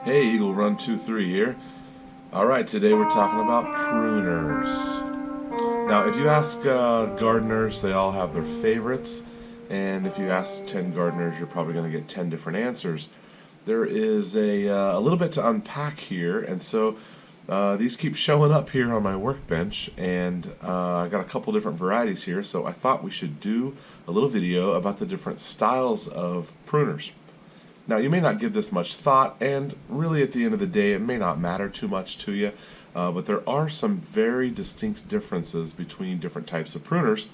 Hey, Eagle Run 23 here. Alright, today we're talking about pruners. Now, if you ask gardeners, they all have their favorites, and if you ask 10 gardeners, you're probably going to get 10 different answers. There is a little bit to unpack here, and so these keep showing up here on my workbench, and I got a couple different varieties here, so I thought we should do a little video about the different styles of pruners. Now, you may not give this much thought, and really at the end of the day, it may not matter too much to you, but there are some very distinct differences between different types of pruners,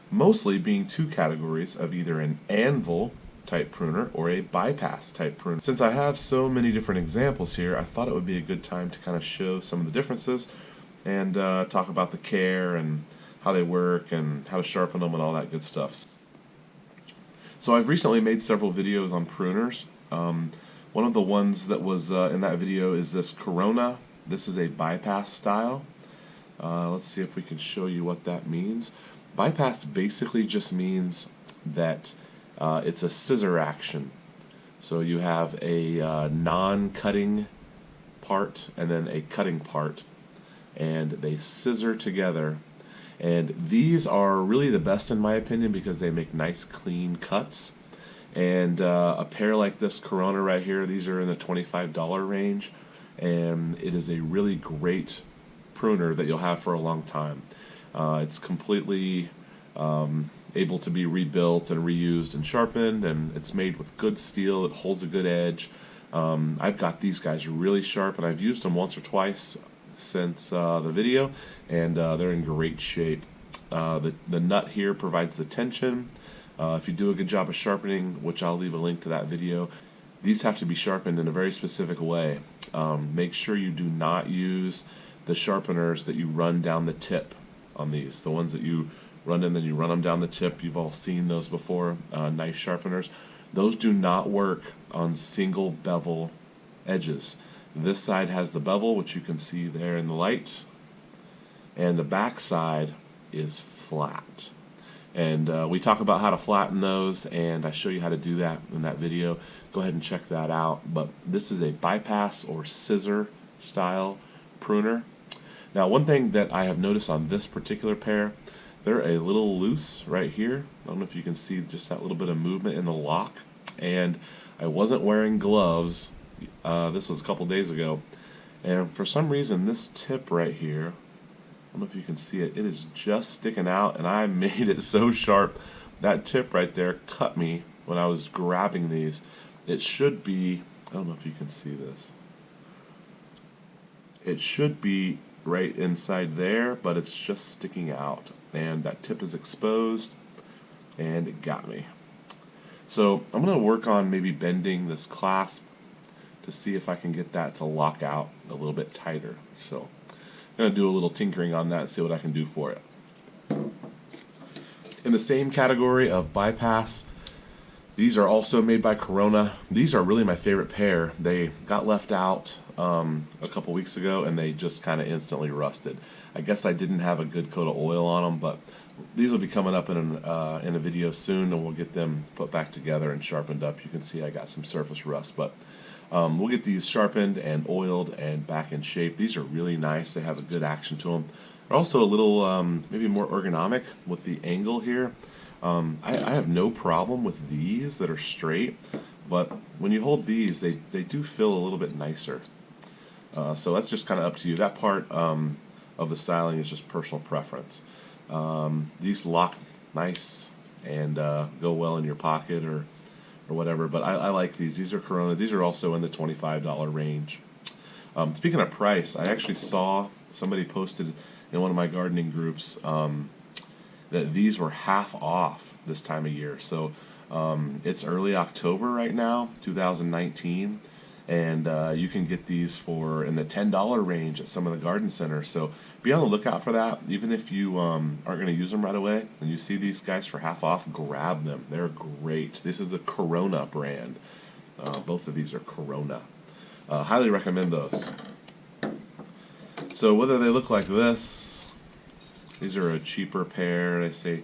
mostly being two categories of either an anvil type pruner or a bypass type pruner. Since I have so many different examples here, I thought it would be a good time to kind of show some of the differences and talk about the care and how they work and how to sharpen them and all that good stuff. So I've recently made several videos on pruners. One of the ones that was in that video is this Corona. This is a bypass style. Let's see if we can show you what that means. Bypass basically just means that it's a scissor action. So you have a non-cutting part and then a cutting part, and they scissor together. And these are really the best in my opinion because they make nice clean cuts. And a pair like this Corona right here, these are in the $25 range, and it is a really great pruner that you'll have for a long time. It's completely able to be rebuilt and reused and sharpened, and it's made with good steel. It holds a good edge. I've got these guys really sharp, and I've used them once or twice since the video, and they're in great shape. The nut here provides the tension. If you do a good job of sharpening, which I'll leave a link to that video, these have to be sharpened in a very specific way. Make sure you do not use the sharpeners that you run down the tip on these. The ones that you run in, then you run them down the tip. You've all seen those before, knife sharpeners. Those do not work on single bevel edges. This side has the bevel, which you can see there in the light, and the back side is flat. And we talk about how to flatten those, and I show you how to do that in that video. Go ahead and check that out. But this is a bypass or scissor style pruner. Now, one thing that I have noticed on this particular pair, they're a little loose right here. I don't know if you can see just that little bit of movement in the lock. And I wasn't wearing gloves. This was a couple days ago. And for some reason, this tip right here, I don't know if you can see it, it is just sticking out, and I made it so sharp. That tip right there cut me when I was grabbing these. It should be, I don't know if you can see this, it should be right inside there, but it's just sticking out, and that tip is exposed, and it got me. So I'm going to work on maybe bending this clasp to see if I can get that to lock out a little bit tighter. So I'm going to do a little tinkering on that and see what I can do for it. In the same category of bypass, these are also made by Corona. These are really my favorite pair. They got left out a couple weeks ago, and they just kind of instantly rusted. I guess I didn't have a good coat of oil on them, but these will be coming up in a video soon, and we'll get them put back together and sharpened up. You can see I got some surface rust, but we'll get these sharpened and oiled and back in shape. These are really nice. They have a good action to them. They're also a little maybe more ergonomic with the angle here. I have no problem with these that are straight, but when you hold these, they do feel a little bit nicer. So that's just kind of up to you. That part of the styling is just personal preference. These lock nice and go well in your pocket or whatever, but I like these. These are Corona. These are also in the $25 range. Speaking of price, I actually saw somebody posted in one of my gardening groups that these were half off this time of year. So it's early October right now, 2019, and you can get these for in the $10 range at some of the garden centers. So be on the lookout for that. Even if you aren't going to use them right away and you see these guys for half off, grab them. They're great. This is the Corona brand. Both of these are Corona. Highly recommend those. So whether they look like this, these are a cheaper pair. They say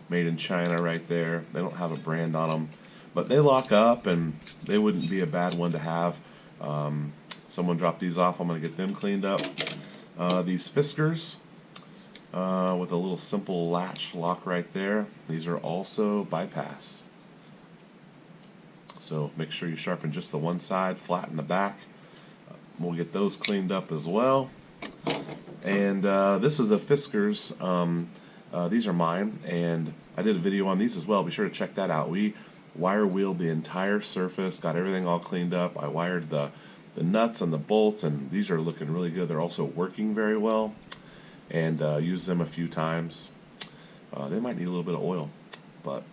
made in China right there. They don't have a brand on them, but they lock up, and they wouldn't be a bad one to have. Someone dropped these off. I'm going to get them cleaned up. These Fiskars with a little simple latch lock right there. These are also bypass. So make sure you sharpen just the one side, flatten the back. We'll get those cleaned up as well. And this is a Fiskars. These are mine, and I did a video on these as well. Be sure to check that out. We wire wheeled the entire surface, got everything all cleaned up. I wired the nuts and the bolts, and these are looking really good. They're also working very well, and used them a few times. They might need a little bit of oil, but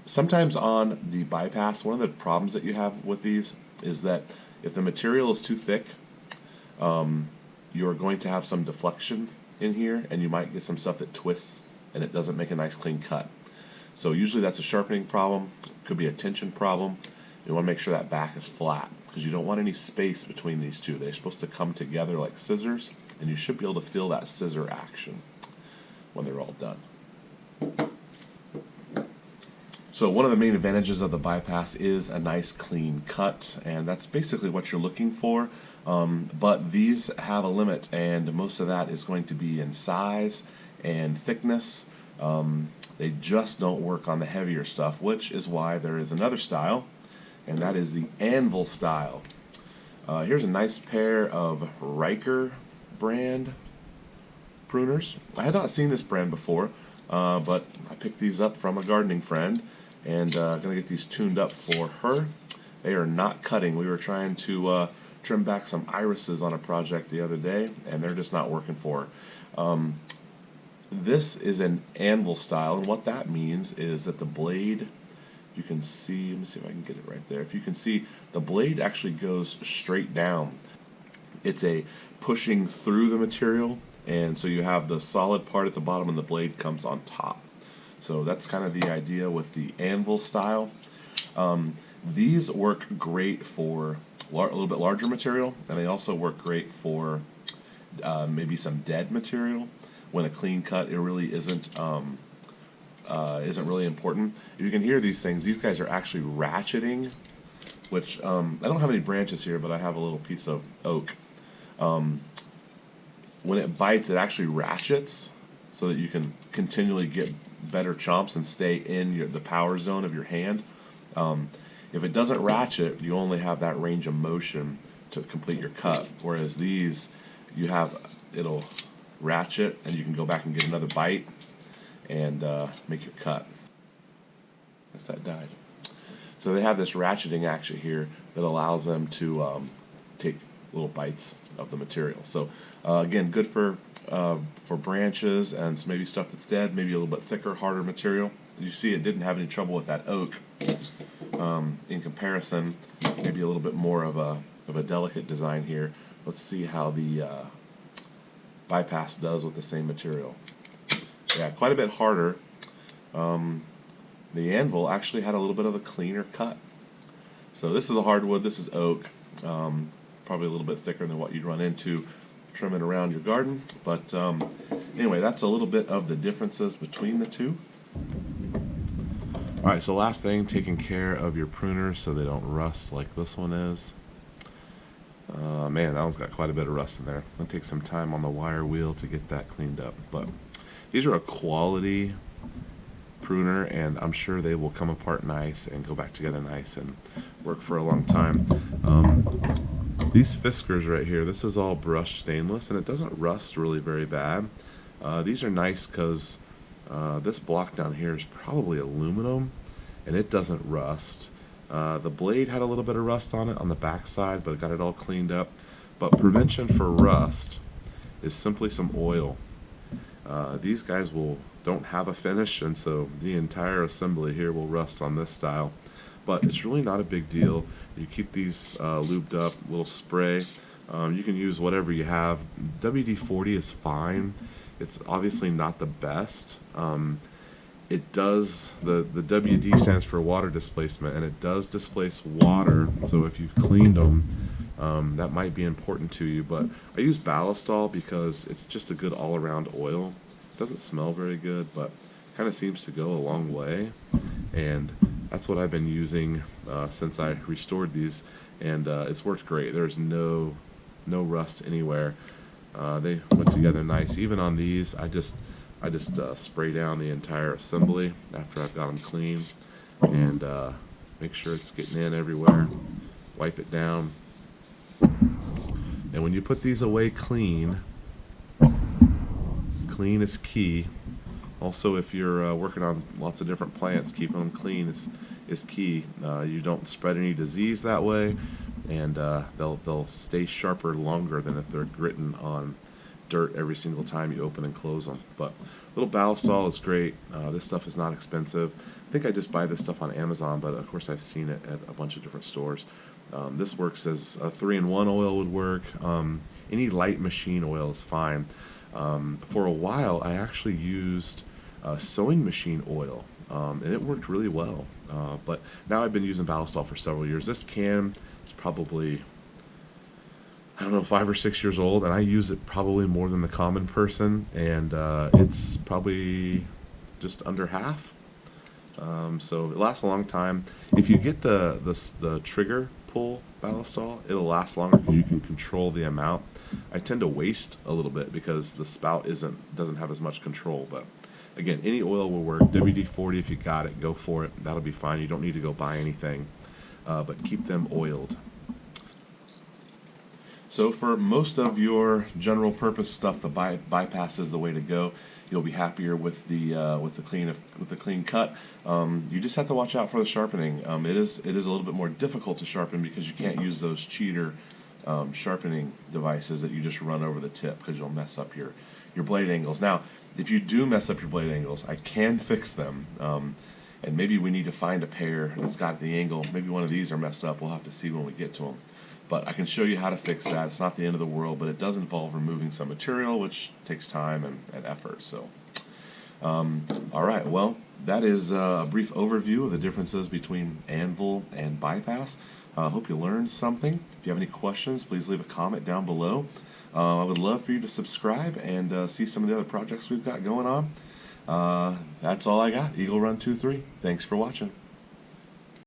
sometimes on the bypass, one of the problems that you have with these is that if the material is too thick, you're going to have some deflection in here, and you might get some stuff that twists and it doesn't make a nice clean cut. So usually that's a sharpening problem, could be a tension problem. You want to make sure that back is flat because you don't want any space between these two. They're supposed to come together like scissors, and you should be able to feel that scissor action when they're all done. So one of the main advantages of the bypass is a nice clean cut, and that's basically what you're looking for. But these have a limit, and most of that is going to be in size and thickness. They just don't work on the heavier stuff, which is why there is another style, and that is the Anvil style. Here's a nice pair of Riker brand pruners. I had not seen this brand before, but I picked these up from a gardening friend, and gonna get these tuned up for her. They are not cutting. We were trying to trim back some irises on a project the other day, and they're just not working for her. This is an Anvil style, and what that means is that the blade, you can see, let me see if I can get it right there. If you can see, the blade actually goes straight down. It's a pushing through the material, and so you have the solid part at the bottom and the blade comes on top. So that's kind of the idea with the Anvil style. These work great for a little bit larger material, and they also work great for maybe some dead material. When a clean cut, it really isn't really important. If you can hear these things, these guys are actually ratcheting, which I don't have any branches here, but I have a little piece of oak. When it bites, it actually ratchets so that you can continually get better chomps and stay in the power zone of your hand. If it doesn't ratchet, you only have that range of motion to complete your cut, whereas these, it'll ratchet, and you can go back and get another bite and make your cut. Guess that died. So they have this ratcheting action here that allows them to take little bites of the material. So again, good for branches and maybe stuff that's dead, maybe a little bit thicker, harder material. You see it didn't have any trouble with that oak. In comparison, maybe a little bit more of a delicate design here. Let's see how the bypass does with the same material. Yeah, quite a bit harder. The Anvil actually had a little bit of a cleaner cut. So this is a hardwood, this is oak. Probably a little bit thicker than what you'd run into trimming around your garden. But anyway, that's a little bit of the differences between the two. Alright, so last thing, taking care of your pruners so they don't rust like this one is. Man, that one's got quite a bit of rust in there. It'll take some time on the wire wheel to get that cleaned up. But these are a quality pruner, and I'm sure they will come apart nice and go back together nice and work for a long time. These Fiskars right here, this is all brushed stainless, and it doesn't rust really very bad. These are nice because this block down here is probably aluminum, and it doesn't rust. The blade had a little bit of rust on it on the back side, but it got it all cleaned up. But prevention for rust is simply some oil. These guys don't have a finish, and so the entire assembly here will rust on this style. But it's really not a big deal. You keep these lubed up, little spray. You can use whatever you have. WD-40 is fine. It's obviously not the best. It does, the WD stands for water displacement, and it does displace water. So if you've cleaned them, that might be important to you. But I use Ballistol because it's just a good all-around oil. It doesn't smell very good, but kind of seems to go a long way. And that's what I've been using since I restored these, and it's worked great. There's no rust anywhere. They went together nice. Even on these, I just spray down the entire assembly after I've got them clean, and make sure it's getting in everywhere. Wipe it down. And when you put these away clean, clean is key. Also, if you're working on lots of different plants, keeping them clean is key. You don't spread any disease that way, and they'll stay sharper longer than if they're gritting on dirt every single time you open and close them. But little balisol is great. This stuff is not expensive. I think I just buy this stuff on Amazon, but of course I've seen it at a bunch of different stores. This works as a 3-in-1 oil would work. Any light machine oil is fine. For a while, I actually used sewing machine oil, and it worked really well. But now I've been using balisol for several years. This can is probably, I don't know, 5 or 6 years old, and I use it probably more than the common person, and it's probably just under half. So it lasts a long time. If you get the trigger pull balisol, it'll last longer because you can control the amount. I tend to waste a little bit because the spout doesn't have as much control. But again, any oil will work. WD-40, if you got it, go for it. That'll be fine. You don't need to go buy anything, but keep them oiled. So for most of your general purpose stuff, the bypass is the way to go. You'll be happier with the clean cut. You just have to watch out for the sharpening. It is a little bit more difficult to sharpen because you can't use those cheater sharpening devices that you just run over the tip, because you'll mess up your blade angles. Now, if you do mess up your blade angles, I can fix them. And maybe we need to find a pair that's got the angle. Maybe one of these are messed up. We'll have to see when we get to them. But I can show you how to fix that. It's not the end of the world, but it does involve removing some material, which takes time and effort. So, all right, well, that is a brief overview of the differences between Anvil and bypass. I hope you learned something. If you have any questions, please leave a comment down below. I would love for you to subscribe and see some of the other projects we've got going on. That's all I got. Eagle Run 23. Thanks for watching.